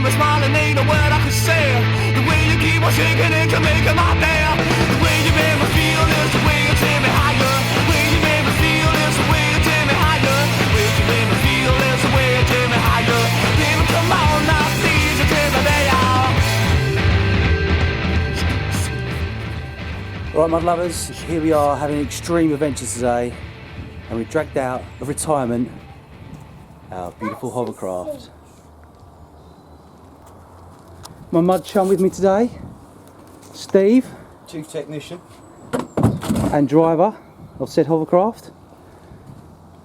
me smiling, ain't a word I can say. The way you keep on shaking it can make my day. The way you make me feel is the way you take me higher. The way you make me feel is the way you take me higher. The way you make me feel is the way you take me higher. Baby, come on now, please, you take me there. Right, mud lovers, here we are having extreme adventures today, and we've dragged out of retirement our beautiful hovercraft. My mud chum with me today, Steve, Chief Technician. and driver of said hovercraft.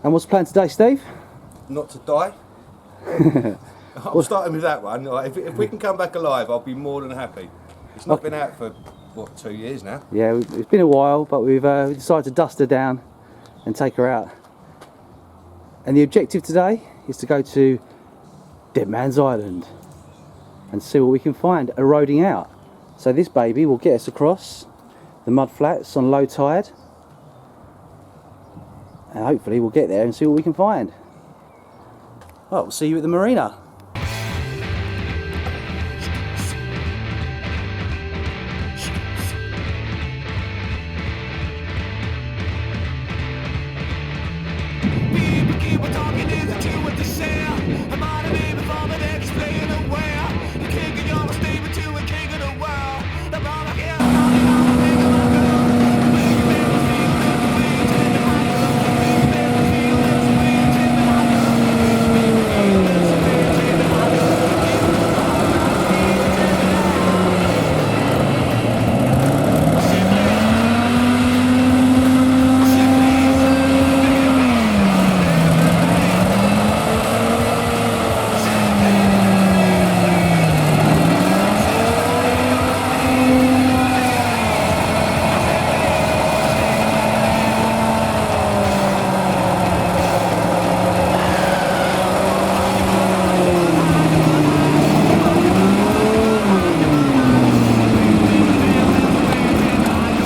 And what's the plan today, Steve? Not to die. I'm starting with that one. If we can come back alive, I'll be more than happy. It's not been out for, what, 2 years now? Yeah, it's been a while, but we've decided to dust her down and take her out. And the objective today is to go to Deadman's Island and see what we can find eroding out. So this baby will get us across the mud flats on low tide, and hopefully we'll get there and see what we can find. Well, we'll see you at the marina.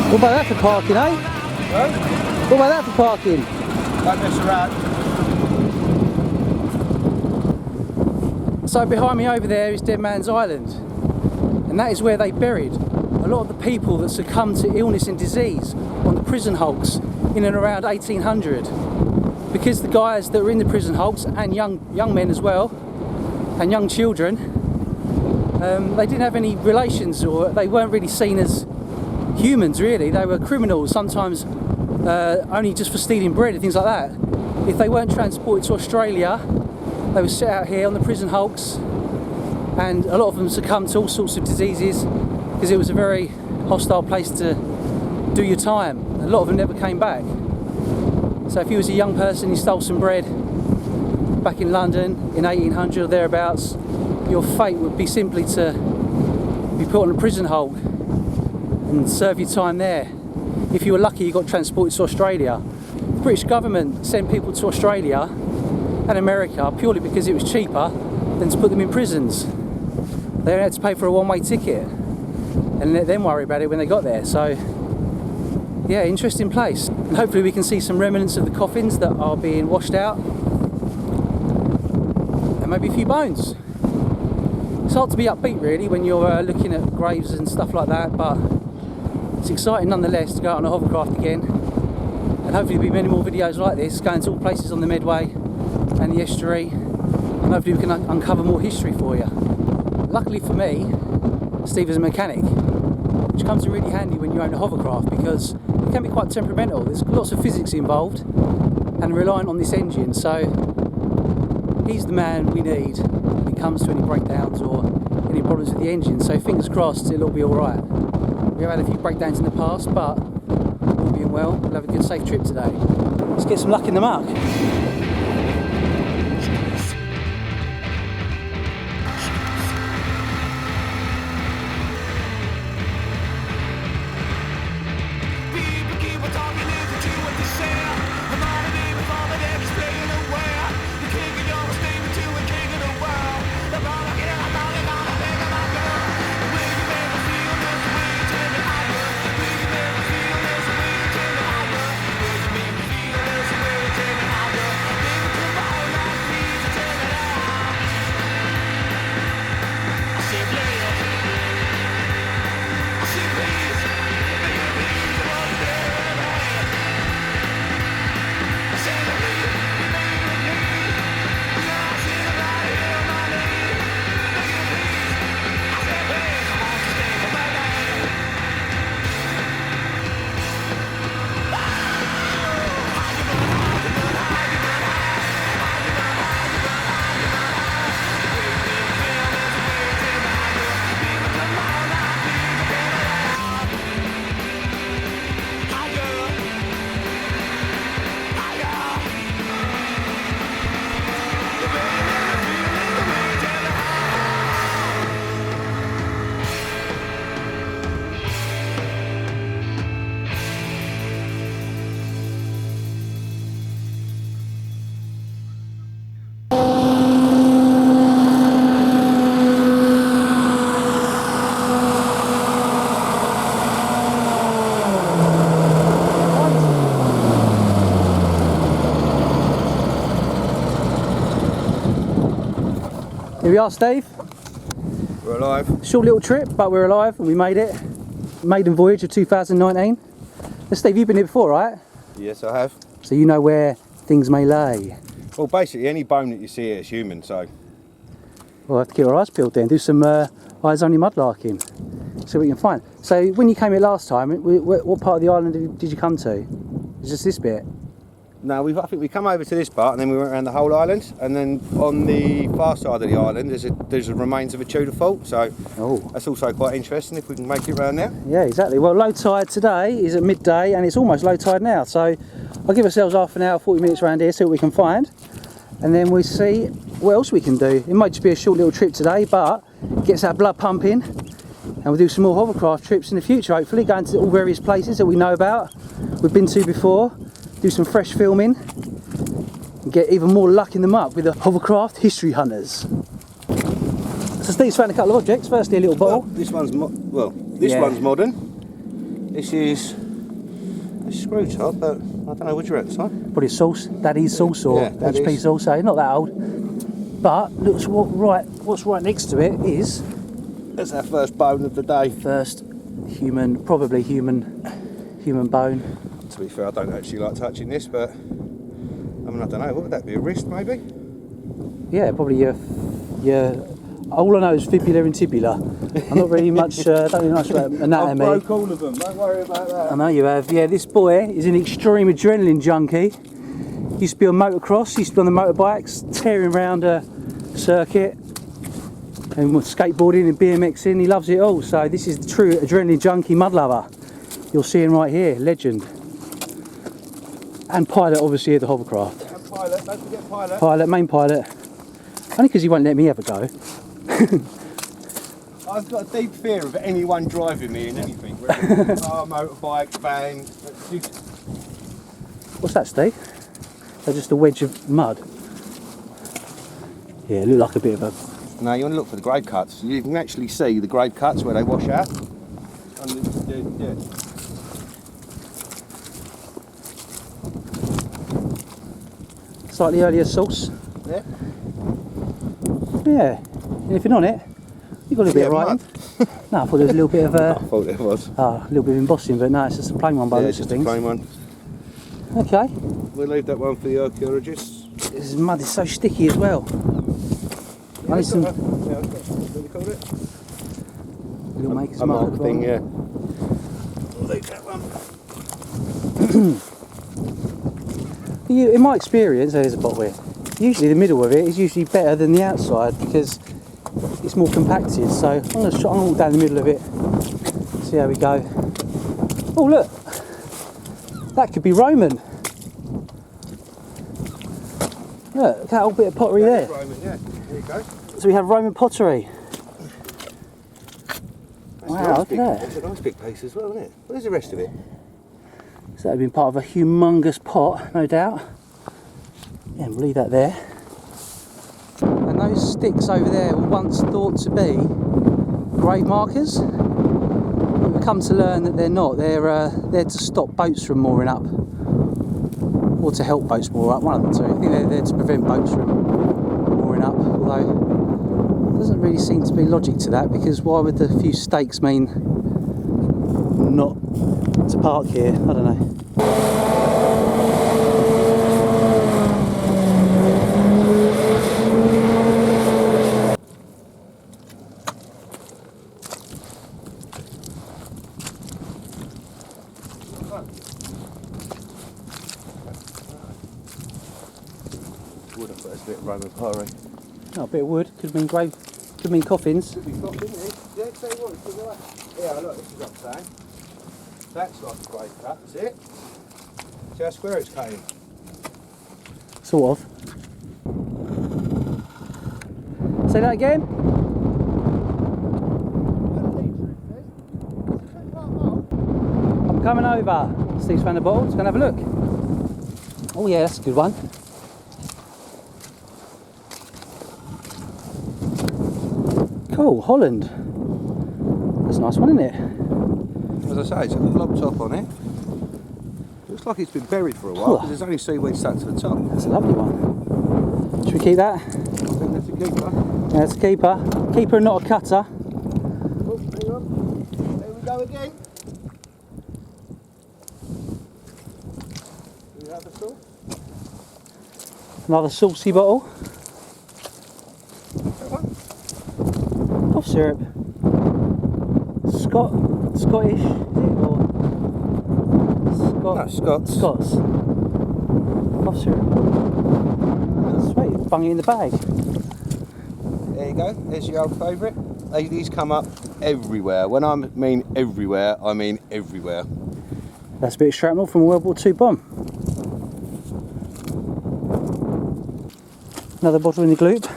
What about that for parking, eh? Huh? What about that for parking? Don't mess around. So behind me over there is Deadman's Island, and that is where they buried a lot of the people that succumbed to illness and disease on the prison hulks in and around 1800. Because the guys that were in the prison hulks, and young men as well, and young children, they didn't have any relations, or they weren't really seen as humans really. They were criminals, sometimes only just for stealing bread and things like that. If they weren't transported to Australia, they were set out here on the prison hulks, and a lot of them succumbed to all sorts of diseases because it was a very hostile place to do your time. A lot of them never came back. So if you was a young person, you stole some bread back in London in 1800 or thereabouts, your fate would be simply to be put on a prison hulk and serve your time there. If you were lucky, you got transported to Australia. The British government sent people to Australia and America purely because it was cheaper than to put them in prisons. They only had to pay for a one-way ticket and let them worry about it when they got there. So yeah, interesting place. And hopefully we can see some remnants of the coffins that are being washed out, and maybe a few bones. It's hard to be upbeat really when you're looking at graves and stuff like that, but it's exciting nonetheless to go out on a hovercraft again, and hopefully there'll be many more videos like this going to all places on the Medway and the estuary, and hopefully we can uncover more history for you. Luckily for me, Steve is a mechanic, which comes in really handy when you own a hovercraft because it can be quite temperamental. There's lots of physics involved and reliant on this engine, so he's the man we need when it comes to any breakdowns or any problems with the engine. So fingers crossed it'll all be alright. We have had a few breakdowns in the past, but all being well, we'll have a good safe trip today. Let's get some luck in the muck. Here we are, Steve. We're alive. Short little trip, but we're alive and we made it. Maiden voyage of 2019. Now, Steve, you've been here before, right? Yes, I have. So you know where things may lay. Well, basically, any bone that you see here is human, so... We'll have to keep our eyes peeled then, do some eyes-only mudlarking. See what we can find. So when you came here last time, what part of the island did you come to? It's just this bit? No, I think we come over to this part and then we went around the whole island, and then on the far side of the island there's the remains of a Tudor fort, so that's also quite interesting if we can make it around there. Yeah, exactly. Well, low tide today is at midday and it's almost low tide now, so I'll give ourselves half an hour, 40 minutes around here, see what we can find, and then we see what else we can do. It might just be a short little trip today, but gets our blood pumping, and we'll do some more hovercraft trips in the future, hopefully, going to all various places that we know about, we've been to before. Do some fresh filming and get even more luck in the muck with the hovercraft history hunters. So Steve's found a couple of objects. Firstly, a little bottle. Well, this one's one's modern. This is a screw top, but I don't know what you're at, son. Probably sauce, Daddy's sauce or Yeah, HP sauce. So not that old. But looks what's right next to it is. That's our first bone of the day. First probably human bone. To be fair, I don't actually like touching this, but I mean, I don't know, what would that be, a wrist maybe? Yeah, probably your all I know is fibula and tibula. I'm not really much, don't really know much about anatomy. I broke all of them, don't worry about that. I know you have. Yeah, this boy is an extreme adrenaline junkie. Used to be on motocross, used to be on the motorbikes, tearing around a circuit, and skateboarding and BMXing. He loves it all, so this is the true adrenaline junkie mud lover. You'll see him right here, legend. And pilot, obviously, of the hovercraft. And pilot, don't forget pilot. Pilot, main pilot. Only because he won't let me have a go. I've got a deep fear of anyone driving me in anything. Whether it's a car, motorbike, van. What's that, Steve? They're just a wedge of mud. Yeah, it looked like a bit of a... No, you want to look for the grave cuts. You can actually see the grave cuts where they wash out. Yeah. Slightly earlier source. Yeah. Yeah. Anything on it? You got a bit of writing. No, I thought there was a little bit of I thought there was. a little bit of embossing, but no, it's just a plain one by the Yeah, looks just of a things. plain one. Okay. We'll leave that one for the archaeologists. This mud is so sticky as well. I need some What do you call it? little maker's A mark. mark thing, yeah. We'll leave that one. In my experience, there's a bottle here. Usually the middle of it is usually better than the outside because it's more compacted. So I'm going to walk down the middle of it, see how we go. Oh look, that could be Roman. Look, that whole bit of pottery there. Roman, yeah. There you go. So we have Roman pottery. That's Wow, a nice look big, at that. That's a nice big piece as well, isn't it? What is the rest of it? So that would have been part of a humongous pot, no doubt. Yeah, we'll leave that there. And those sticks over there were once thought to be grave markers, but we've come to learn that they're not. They're there to stop boats from mooring up, or to help boats moor up, one of the two. I think they're there to prevent boats from mooring up, although there doesn't really seem to be logic to that, because why would the few stakes mean not to park here? I don't know. Would have put a bit of Roman pottery. Oh, a bit of wood, could mean grave, could mean coffins. Could be coffin, yeah. Tell you what, it's good, right? Yeah, look, this is what I'm saying. That's like a grave cut, that's it. See how square it's cutting? Sort of. Say that again? I'm coming over. Steve's found a bottle, let's go and have a look. Oh yeah, that's a good one. Cool, Holland. That's a nice one, isn't it? As I say, it's got a lob top on it. Looks like it's been buried for a while, because there's only seaweed stuck to the top. That's a lovely one. Should we keep that? I think that's a keeper. That's a keeper. Keeper and not a cutter. Oh, hang on. There we go again. Do we have the sauce? Another saucy bottle. Cough syrup. Scottish, is it? Or No, Scots. Scots. Cough syrup. Sweet, bung it in the bag. There you go. There's your old favourite. These come up everywhere. When I mean everywhere, I mean everywhere. That's a bit of shrapnel from a World War II bomb. Another bottle in the gloop.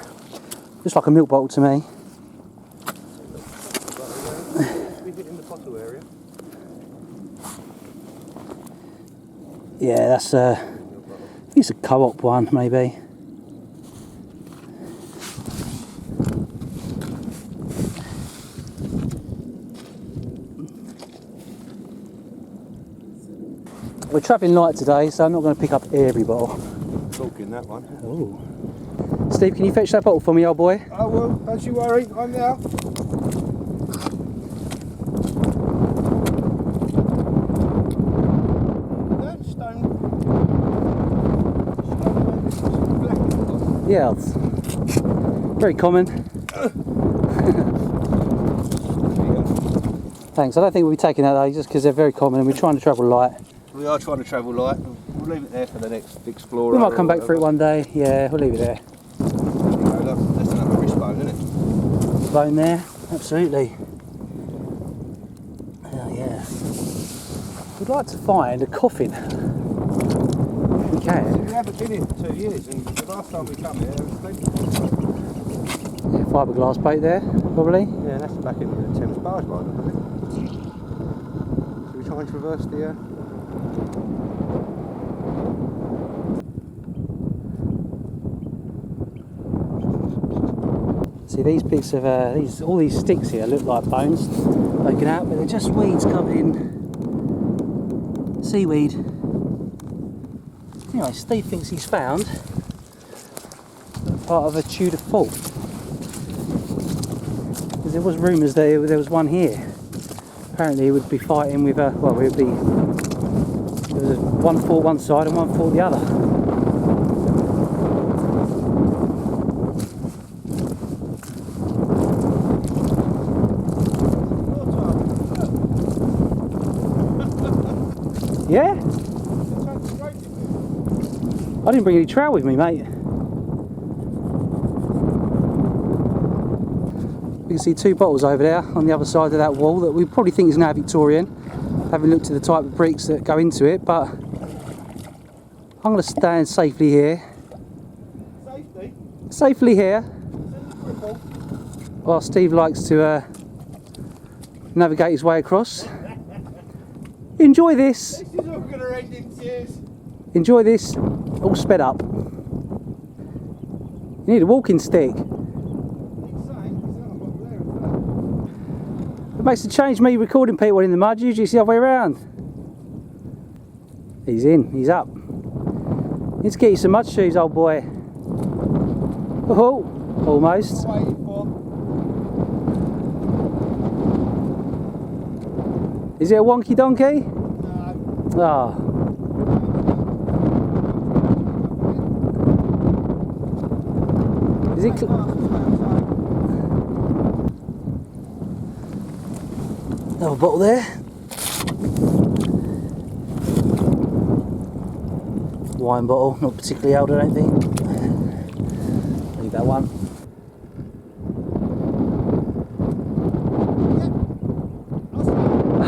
Just like a milk bottle to me. In the bottle area. Yeah, that's it's a co-op one maybe. We're travelling light today, so I'm not going to pick up every bottle. Talking that one. Ooh. Steve, can you fetch that bottle for me, old boy? I will, don't you worry, I'm there. Yeah, it's very common. Thanks, I don't think we'll be taking that though, just because they're very common and we're trying to travel light. We are trying to travel light. We'll leave it there for the next explorer. We might come back for it one day. Yeah, we'll leave it there. That's another wrist bone, isn't it? Bone there, absolutely. Oh yeah. We'd like to find a coffin. We can. We haven't been here for 2 years, and the last time we come here, there was plenty. Yeah, fiberglass boat there, probably. Yeah, that's the back end of the Thames barge ride, I think. Should we try and traverse the... See, these bits of all these sticks here look like bones poking out, but they're just weeds covered in seaweed. Anyway, Steve thinks he's found part of a Tudor fort. Because there was rumours that there was one here. Apparently he would be fighting with there was one fort one side and one fort the other. Yeah? I didn't bring any trout with me, mate. You can see two bottles over there on the other side of that wall that we probably think is now Victorian, having looked at the type of bricks that go into it, but I'm going to stand safely here. Safely here. While Steve likes to navigate his way across. Enjoy this. This is all going to end in tears. Enjoy this, all sped up. You need a walking stick. It makes a change me recording people in the mud, usually it's the other way around. He's in, he's up. Need to get you some mud shoes, old boy. Oh, almost. Is it a wonky donkey? No. Ah. Is it? Another bottle there. Wine bottle, not particularly old, I don't think. Leave that one.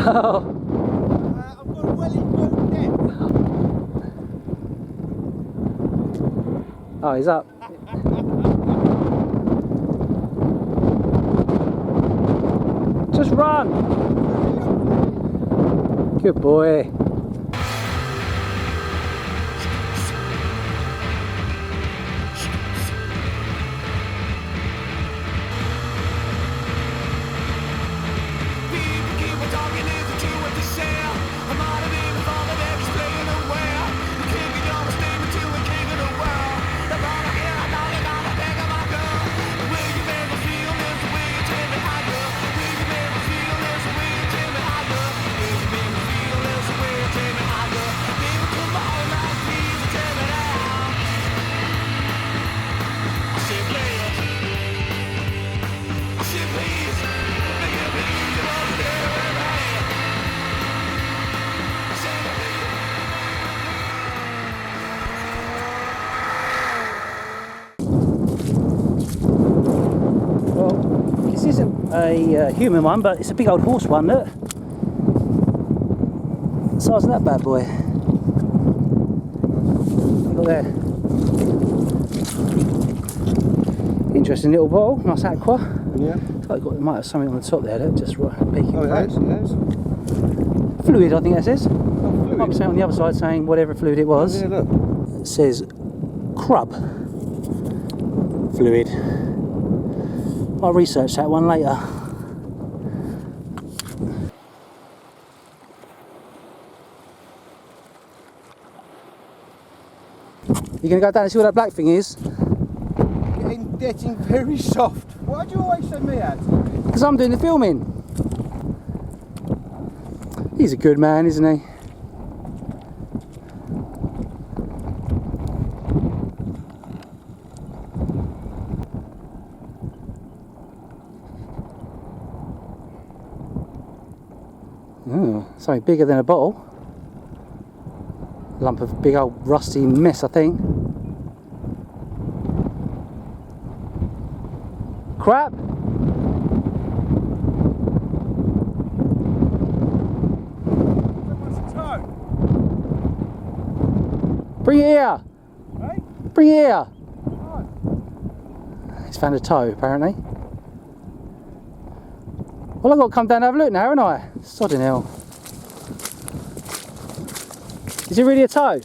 Oh. I've got a Wellington net. Oh, he's up. Just run! Good boy. this isn't a human one, but it's a big old horse one, look. The size of that bad boy. Look there. Interesting little bottle, nice aqua. Yeah. It's like it might have something on the top there, look, just right peeking. Oh, it has, it has. Fluid, I think that says. Oh, fluid. Might be something on the other side saying whatever fluid it was. Yeah, look. It says crub fluid. I'll research that one later. You gonna go down and see what that black thing is? Getting very soft. Why do you always send me out? Because I'm doing the filming. He's a good man, isn't he? Oh, something bigger than a bottle. Lump of big old rusty mess, I think. Crap! Bring it here! Hey? Bring it here! Right. He's found a toe, apparently. Well, I've got to come down and have a look now, haven't I? Sodding hell. Is it really a toe?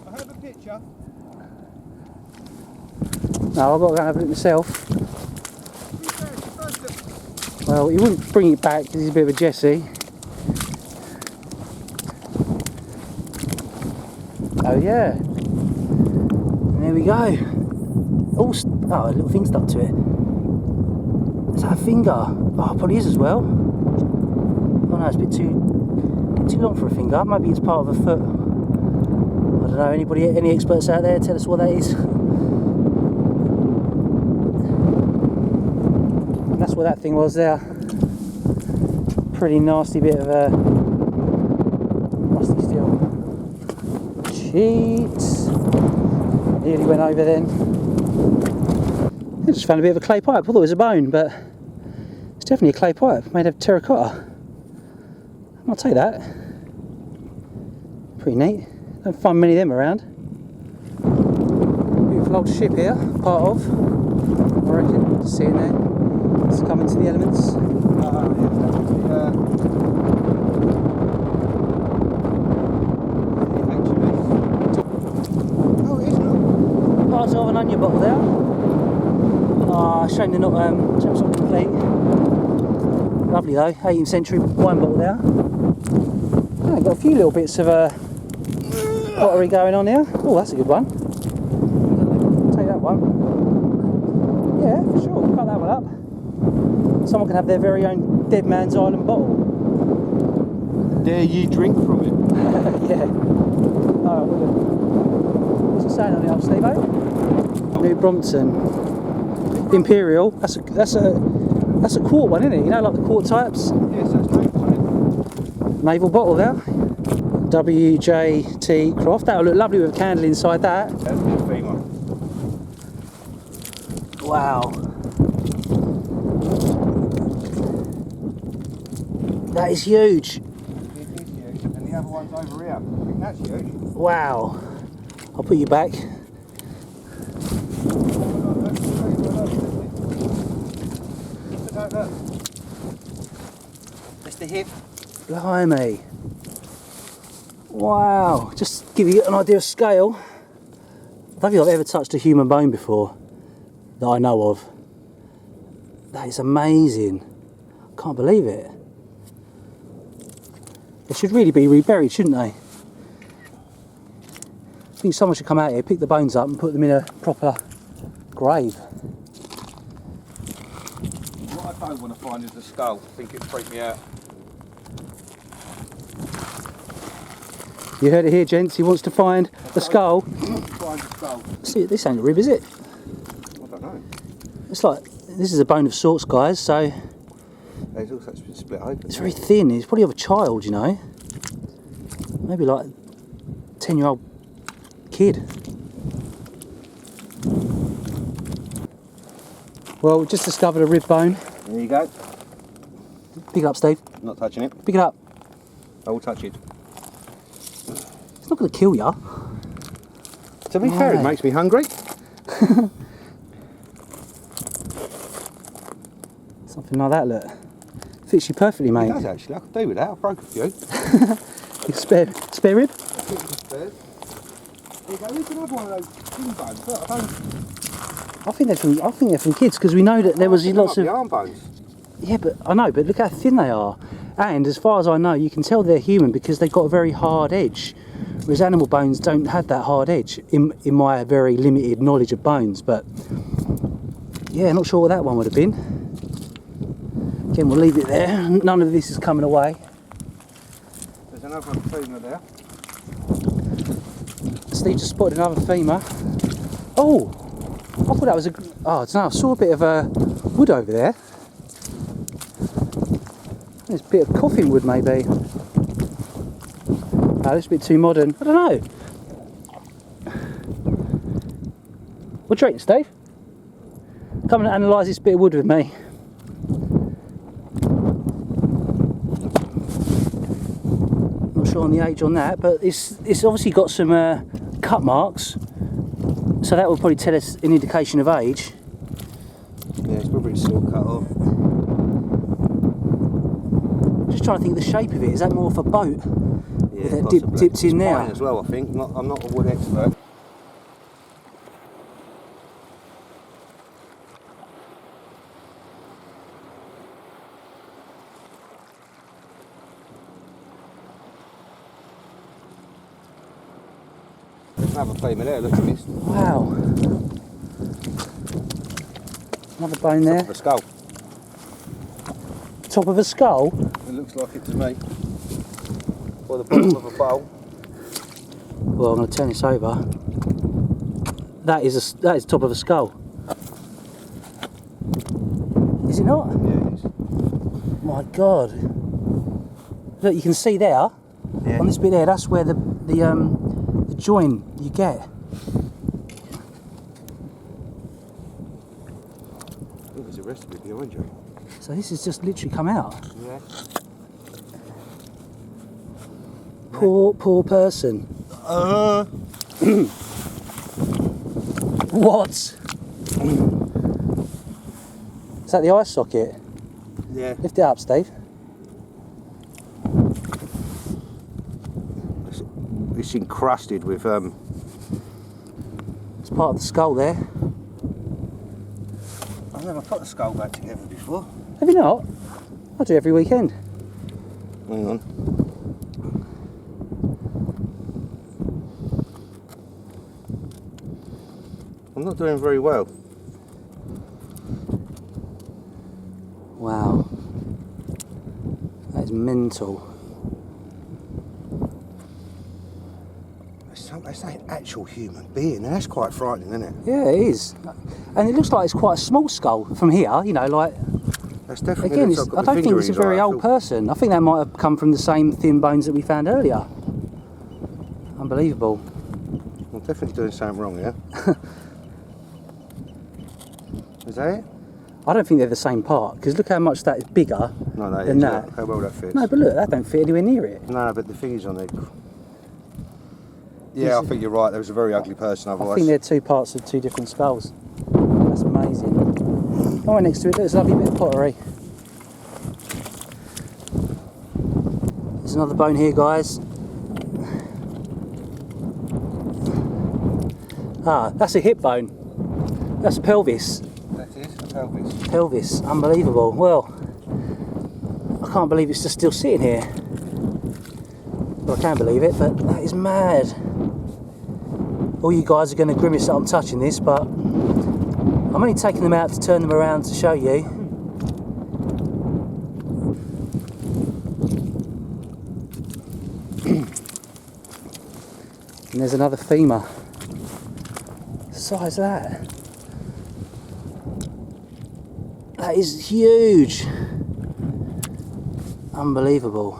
I have a picture. No, I've got to go and have a look myself. Well, he wouldn't bring it back because he's a bit of a Jessie. Oh yeah. And there we go. Oh, a little thing stuck to it. Is that a finger? Oh, it probably is as well. Oh no, it's a bit too long for a finger. Maybe it's part of a foot. I don't know. Anybody, any experts out there? Tell us what that is. And that's what that thing was there. Pretty nasty bit of rusty steel. Cheat. Nearly went over then. I just found a bit of a clay pipe. I thought it was a bone, but it's definitely a clay pipe made of terracotta. I'll take that. Pretty neat. Don't find many of them around. Beautiful old ship here, part of. I reckon. Just seeing there. It's coming to the elements. Oh, it is not. Parts of an onion bottle there. Ah, shame they're not complete. Lovely though, 18th century wine bottle there. Oh, got a few little bits of pottery going on here. Oh, that's a good one. Take that one. Yeah, for sure. Cut that one up. Someone can have their very own Deadman's Island bottle. Dare ye drink from it? Yeah. Alright, what's it saying on the old Steve-O? New Brompton Imperial. That's a quart one, isn't it? You know, like the quart types. Yes, that's naval. Naval bottle there. WJT Croft. That'll look lovely with a candle inside that. That's a female. Wow. That is huge. It is huge, and the other one's over here. I think that's huge. Wow. I'll put you back. That's the hip. Blimey. Wow. Just give you an idea of scale. I don't think I've ever touched a human bone before that I know of. That is amazing. I can't believe it. They should really be reburied, shouldn't they? I think someone should come out here, pick the bones up and put them in a proper grave. What I don't want to find is the skull. I think it'd freak me out. You heard it here, gents. He wants to find the skull. Find the skull. See, this ain't a rib, is it? I don't know. It's like, this is a bone of sorts, guys, so It's also been split open. it's very thin. It's probably of a child, you know. Maybe like a 10-year-old kid. Well, we just discovered a rib bone. There you go. Pick it up, Steve. Not touching it. Pick it up. I will touch it. It's not going to kill you. To be fair, it makes me hungry. Something like that, look. Fits you perfectly, mate. It does actually. I could do with that. I broke a few. Spare rib? There you go. There's another one of those thin bones. Look, I think they're from kids because we know that there was lots of. The arm bones. Yeah, but I know. But look how thin they are. And as far as I know, you can tell they're human because they've got a very hard edge. Whereas animal bones don't have that hard edge, in my very limited knowledge of bones. But yeah, not sure what that one would have been. Again, we'll leave it there. None of this is coming away. There's another femur there. Steve just spotted another femur. Oh, I thought that was a. Oh, I don't know. I saw a bit of wood over there. There's a bit of coffin wood, maybe. Oh, that's a bit too modern. I don't know. What do you reckon, Steve? Come and analyse this bit of wood with me. Not sure on the age on that, but it's obviously got some cut marks, so that will probably tell us an indication of age. Yeah, it's probably still cut off. Just trying to think of the shape of it. Is that more of a boat? Yeah, with that possibly. dipped in there? Mine as well, I think. I'm not a wood expert. There's another femur there, look at this. Wow. Another bone there. Top of a skull. Top of a skull? It looks like it to me. Or the bottom of a bowl. Well, I'm going to turn this over. That is top of a skull. Is it not? Yeah, it is. My God. Look, you can see there, Yeah. on this bit there, that's where the join you get. Oh, there's the rest of it behind you. So this has just literally come out. Yeah. Poor person. What? Is that the eye socket? Yeah. Lift it up, Steve. It's encrusted with It's part of the skull there. I've never put the skull back together before. Have you not? I do every weekend. Hang on. I'm not doing very well. Wow. That is mental. It's an actual human being. Now, that's quite frightening, isn't it? Yeah, it is. And it looks like it's quite a small skull from here, you know, like. That's definitely. Again, looks like I don't think it's a very old person. I think that might have come from the same thin bones that we found earlier. Unbelievable. I'm definitely doing something wrong here. Is that it? I don't think they're the same part, because look how much that is bigger No, that than is. that. How well that fits. No, but look, that don't fit anywhere near it. No, but the thing is on it. Yeah, I think you're right. There was a very ugly person otherwise. I think they're two parts of two different skulls. That's amazing. Oh, right next to it, there's a lovely bit of pottery. There's another bone here, guys. Ah, that's a hip bone. That's a pelvis. That is a pelvis. Pelvis, unbelievable. Well, I can't believe it's just still sitting here. Well, I can believe it, but that is mad. All you guys are going to grimace that I'm touching this, but I'm only taking them out to turn them around to show you. And there's another femur. The size of that. That is huge. Unbelievable.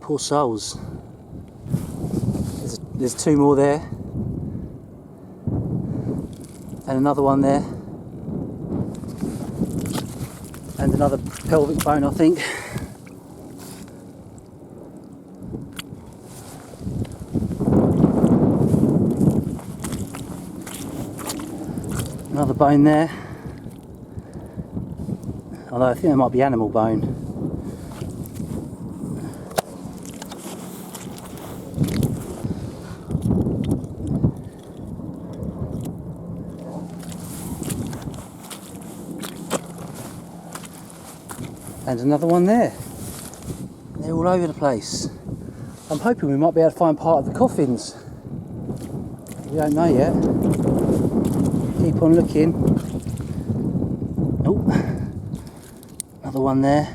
Poor souls. There's two more there. And another one there. And another pelvic bone, I think. Another bone there. Although I think there might be animal bone. And another one there. They're all over the place. I'm hoping we might be able to find part of the coffins. We don't know yet. Keep on looking. Oh, another one there.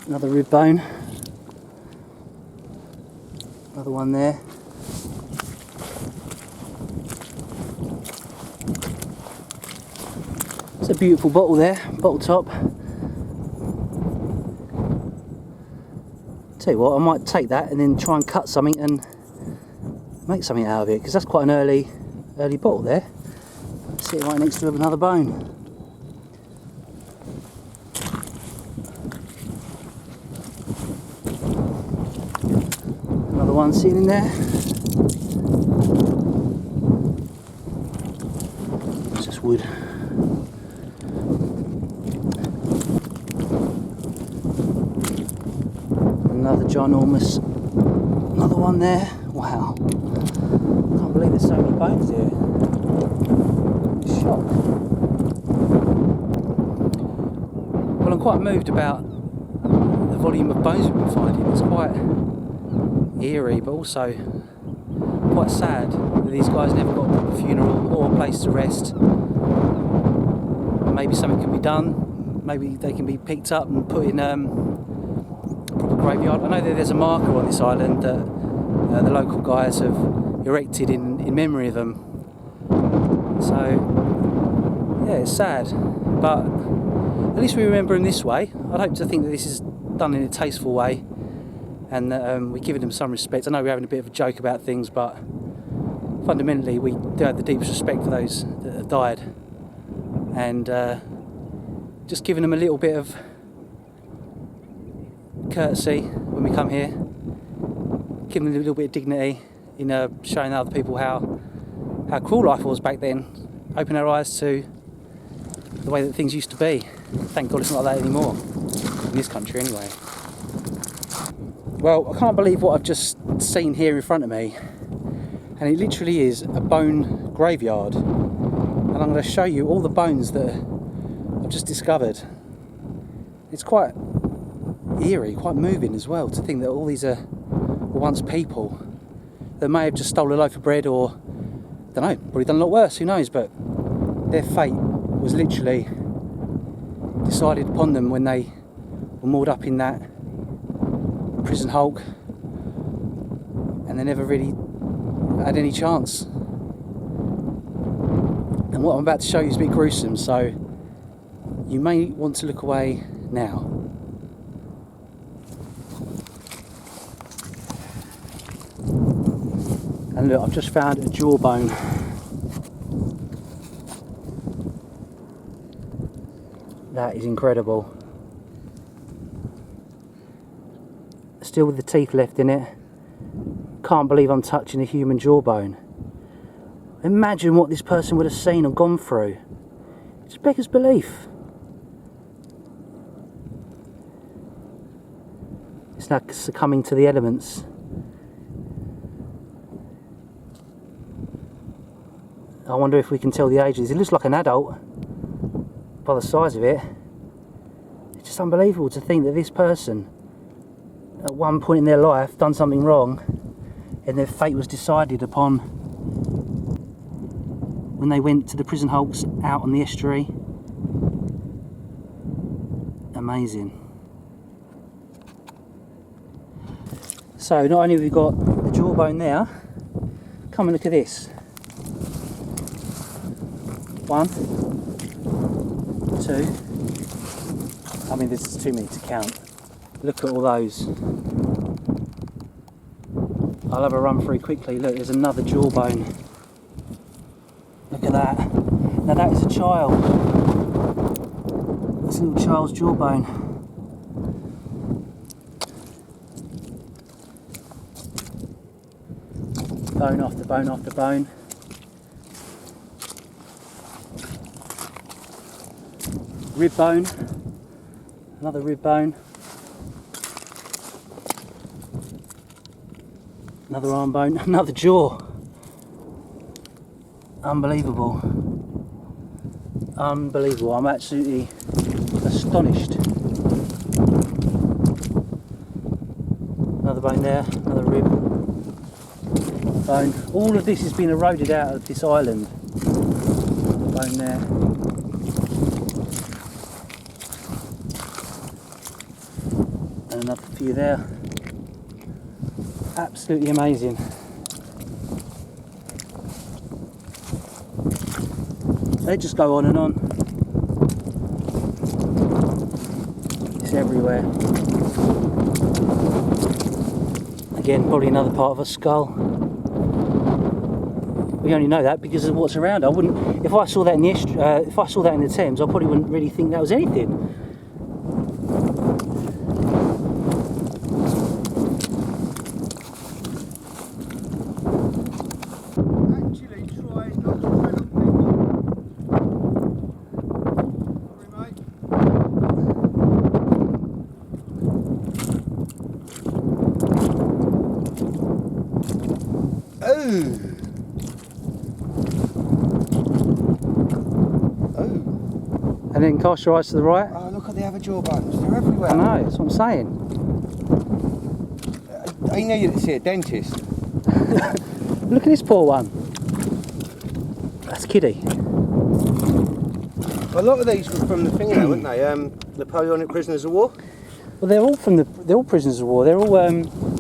Another rib bone. Another one there. It's a beautiful bottle there, bottle top. Tell you what, I might take that and then try and cut something and make something out of it, because that's quite an early bottle there. Sit right next to another bone. Another one sitting in there. It's just wood. Another ginormous, another one there. Wow, can't believe there's so many bones here. Shock. Well, I'm quite moved about the volume of bones we've been finding. It's quite eerie, but also quite sad that these guys never got a funeral or a place to rest. Maybe something can be done. Maybe they can be picked up and put in proper graveyard. I know that there's a marker on this island that the local guys have erected in memory of them. So yeah, it's sad, but at least we remember them this way. I'd hope to think that this is done in a tasteful way, and that we're giving them some respect. I know we're having a bit of a joke about things, but fundamentally we do have the deepest respect for those that have died, and just giving them a little bit of courtesy when we come here, giving them a little bit of dignity in showing other people how cruel life was back then, open our eyes to the way that things used to be. Thank God it's not like that anymore, in this country anyway. Well, I can't believe what I've just seen here in front of me, and it literally is a bone graveyard, and I'm going to show you all the bones that I've just discovered. It's quite eerie, quite moving as well, to think that all these were once people that may have just stolen a loaf of bread, or don't know, probably done a lot worse, who knows, but their fate was literally decided upon them when they were moored up in that prison hulk, and they never really had any chance. And what I'm about to show you is a bit gruesome, so you may want to look away now. And look, I've just found a jawbone. That is incredible. Still with the teeth left in it. Can't believe I'm touching a human jawbone. Imagine what this person would have seen or gone through. It's beggars belief. It's like succumbing to the elements. I wonder if we can tell the ages. It looks like an adult by the size of it. It's just unbelievable to think that this person at one point in their life done something wrong, and their fate was decided upon when they went to the prison hulks out on the estuary. Amazing. So not only have we got the jawbone there, come and look at this. 1, 2, I mean this is too many to count. Look at all those. I'll have a run through quickly. Look, there's another jawbone. Look at that. Now that is a child. That's a little child's jawbone. Bone after bone after bone. Rib bone. Another rib bone. Another arm bone. Another jaw. Unbelievable. Unbelievable. I'm absolutely astonished. Another bone there. Another rib. Bone. All of this has been eroded out of this island. Another bone there. And another few there. Absolutely amazing. They just go on and on. It's everywhere. Again, probably another part of a skull. We only know that because of what's around. I wouldn't, if I saw that in the if I saw that in the Thames, I probably wouldn't really think that was anything. And then cast your eyes to the right. Oh, look at the other jawbones. They're everywhere. I know, that's what I'm saying. I needed to see a dentist. Look at this poor one. That's kiddie. A lot of these were from the thing now, weren't they? Napoleonic prisoners of war. Well, they're all prisoners of war. They're all.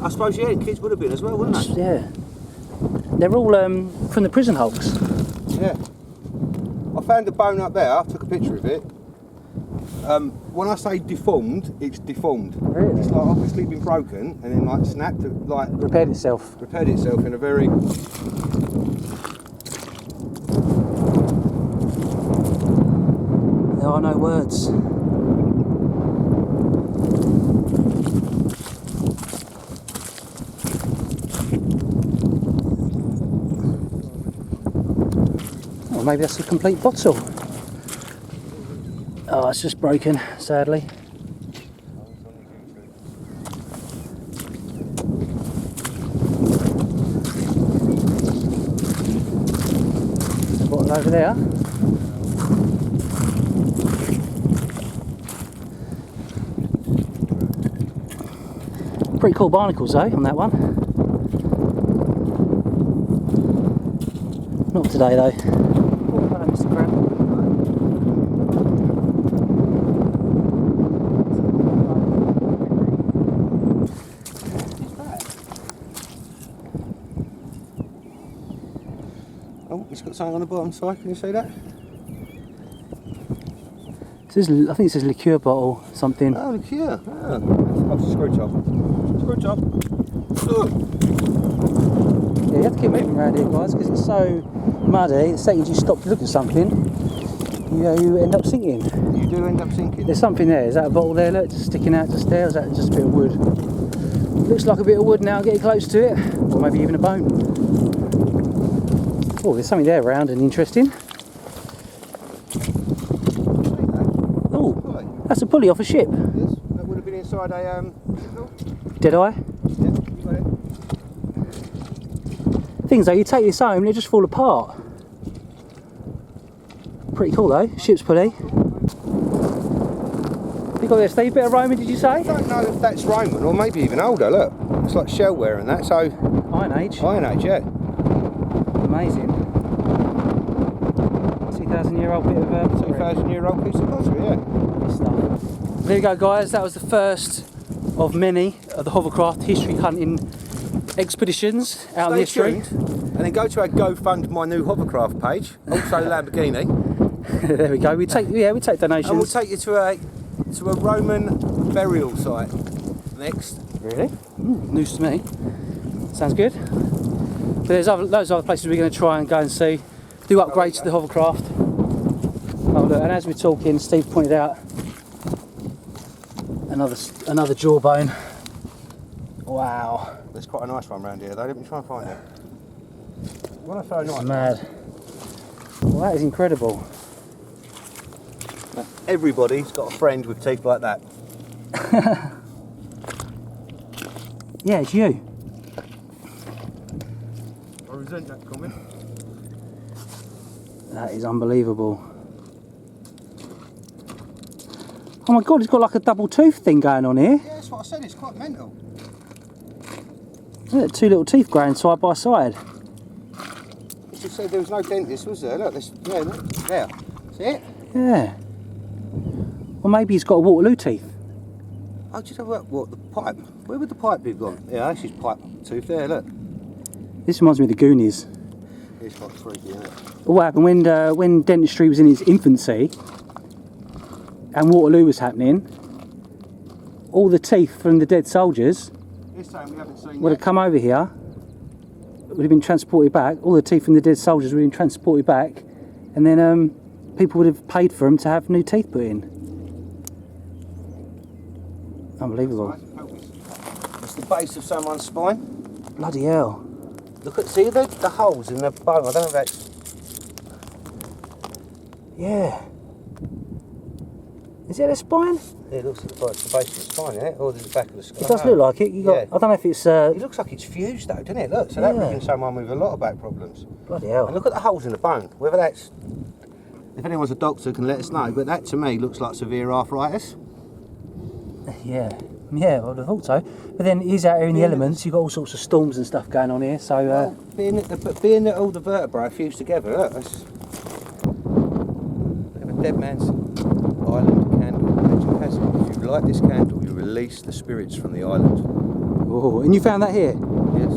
I suppose yeah, kids would have been as well, wouldn't they? Yeah. They're all from the prison hulks. Yeah. I found a bone up there. I took a picture of it. When I say deformed, it's deformed. Really? It's like obviously been broken and then like snapped, like Repaired itself. Repaired itself in a very. There are no words. Or maybe that's a complete bottle. Oh, it's just broken, sadly. There's a bottle over there. Pretty cool barnacles though on that one. Not today though. Hello, Mr. Crab. Oh, it's got something on the bottom side. Can you see that? I think it says liqueur bottle, something. Oh, liqueur. Oh, screw top. Screw top. Yeah, you have to keep moving around here, guys, because it's so muddy. The second you stop to look at something, you end up sinking. You do end up sinking. There's something there. Is that a bottle there? Look, just sticking out just there. Or is that just a bit of wood? Looks like a bit of wood now. Getting close to it, or maybe even a bone. Oh, there's something there round and interesting. That's a pulley off a ship. Yes, that would have been inside a Deadeye. Yeah, you got it. Things though, you take this home, they just fall apart. Pretty cool though, ship's pulley. You got this, Steve, bit of Roman, did you say? I don't know if that's Roman or maybe even older. Look, it's like shellware and that. So Iron Age. Iron Age, yeah. Amazing. 2,000-year-old bit of 2,000-year-old piece of pottery, yeah. stuff. There you go, guys. That was the first of many of the Hovercraft history hunting expeditions out on the Stay history. tuned, and then go to our GoFund My New Hovercraft page, also Lamborghini. There we go. We take donations. And we'll take you to a Roman burial site next. Really? News to me. Sounds good. But there's loads of other places we're going to try and go and see. do upgrade to the hovercraft. Oh look, and as we're talking, Steve pointed out another jawbone. Wow. There's quite a nice one around here though, let me try and find it. When I say nice, It's mad. Well, that is incredible. everybody's got a friend with teeth like that. Yeah, it's you. I resent that comment. That is unbelievable. Oh my god, it's got like a double tooth thing going on here. Yeah, that's what I said, it's quite mental. Isn't it? Two little teeth growing side by side. It just said there was no dentist, was there? Look, this, yeah, look, there. See it? Yeah. Well, maybe he's got a Waterloo teeth. Oh, just have a look, what, the pipe? Where would the pipe be gone? Yeah, that's his pipe tooth there, look. This reminds me of the Goonies. It's quite freaky, isn't it? What happened when dentistry was in its infancy and Waterloo was happening, all the teeth from the dead soldiers This time we haven't seen would have come over here, would have been transported back, all the teeth from the dead soldiers would have been transported back, and then people would have paid for them to have new teeth put in. Unbelievable. It's the base of someone's spine. Bloody hell. Look at, see the holes in the bone, I don't know if that's... Yeah. Is it a spine? Yeah, it looks like the base of the spine, yeah? Or the back of the skull. It does look like it. You got, Yeah. I don't know if it's... It looks like it's fused though, doesn't it? Look, so that Yeah. would have been someone with a lot of back problems. Bloody hell. And look at the holes in the bone, whether that's... If anyone's a doctor can let us know, but that to me looks like severe arthritis. Yeah. Yeah, I would have thought so. But then he's out here in the elements, you've got all sorts of storms and stuff going on here, so... Well, being that all the vertebrae are fused together, look, that's... We have a Deadman's Island candle. Legend has it, if you light this candle, you release the spirits from the island. Oh, and you found that here? Yes.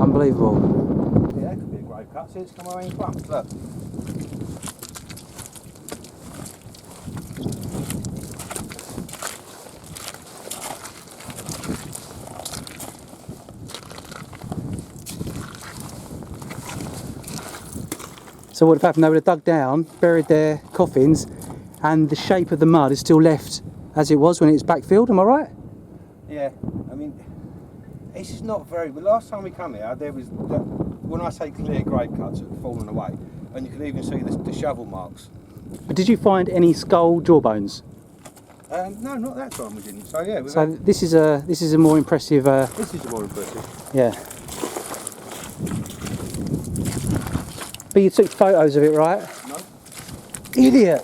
Unbelievable. Yeah, that could be a grave cut. See, it's come away in front. Look. So what would have happened, they would have dug down, buried their coffins, and the shape of the mud is still left as it was when it was backfilled, am I right? Yeah, I mean, this is not very... The last time we come here, there was... When I say clear grave cuts that had fallen away, and you could even see the shovel marks. But did you find any skull jawbones? No, not that time we didn't. So yeah, So this is a more impressive... this is more impressive. Yeah. But you took photos of it, right? No. Idiot!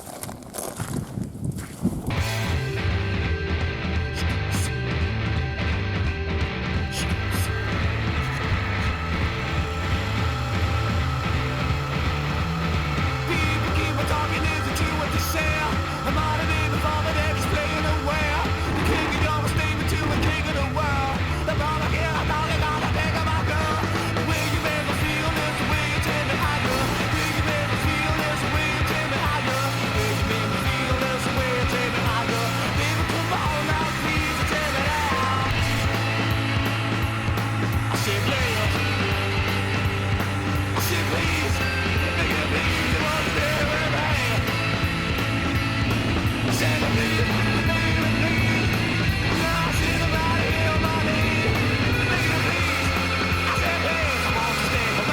People keep on talking, is it true what they say? I'm out of it, the father that is playing aware. The king of your statement to a king of the world. The brother here, I'm talking about the thing about girl. The way you make me feel is the way you take me higher. The way you make me feel is the way you take me higher. The way you make me feel is the way you take me higher. Baby, come on now, please, and take me down. I said, play it. I said, please, make it please, you want to stay with me. I said, please, make it please. Now I see somebody on my knee. Make it please. I said, please, I want to stay with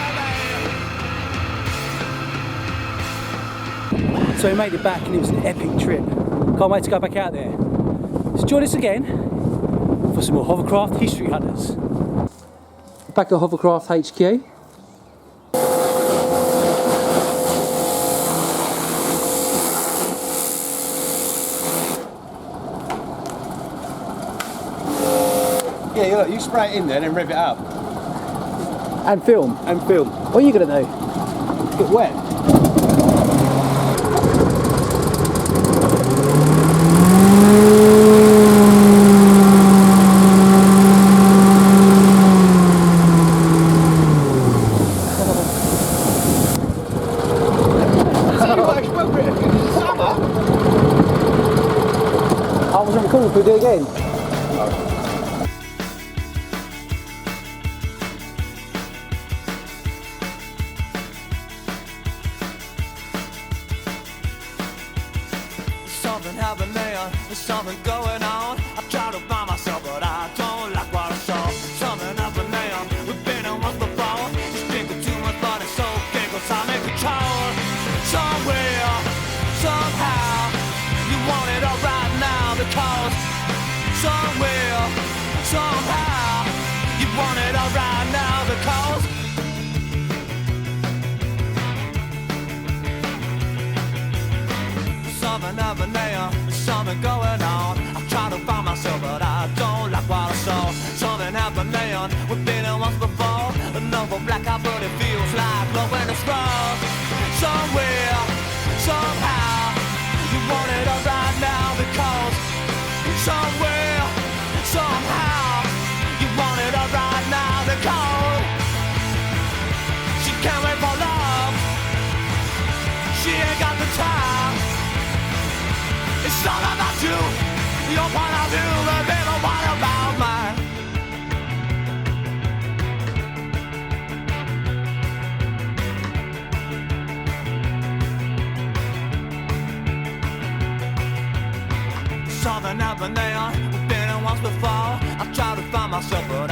me. So we made it back and it was an epic trip. Can't wait to go back out there. So join us again for some more Hovercraft History Hunters. Back at Hovercraft HQ. Yeah, look, you spray it in there and then rev it up. And film. And film. What are you going to do? Get wet. I wasn't recording, could we do it again? Avenue, there's something going on. I try to find myself, but I don't like what I saw. Something Avenue, we've been on once before. Just drinking too much, but it's okay, 'cause I'm in control. Somewhere, somehow, you want it all right now, because somewhere, somehow, you want it all right now, because something Avenue, there's something going on. I try to find myself, but I don't like what I saw. Something Avenue, we've been in once before. Another blackout, but it feels like love when it's wrong. Somewhere, somehow, you want it all right now, because somewhere, somehow, you want it all right now, because she can't wait for love. She ain't got the time. It's all about you, your point of view, but never what about mine. Southern Avenue, we've been in once before. I try to find myself, but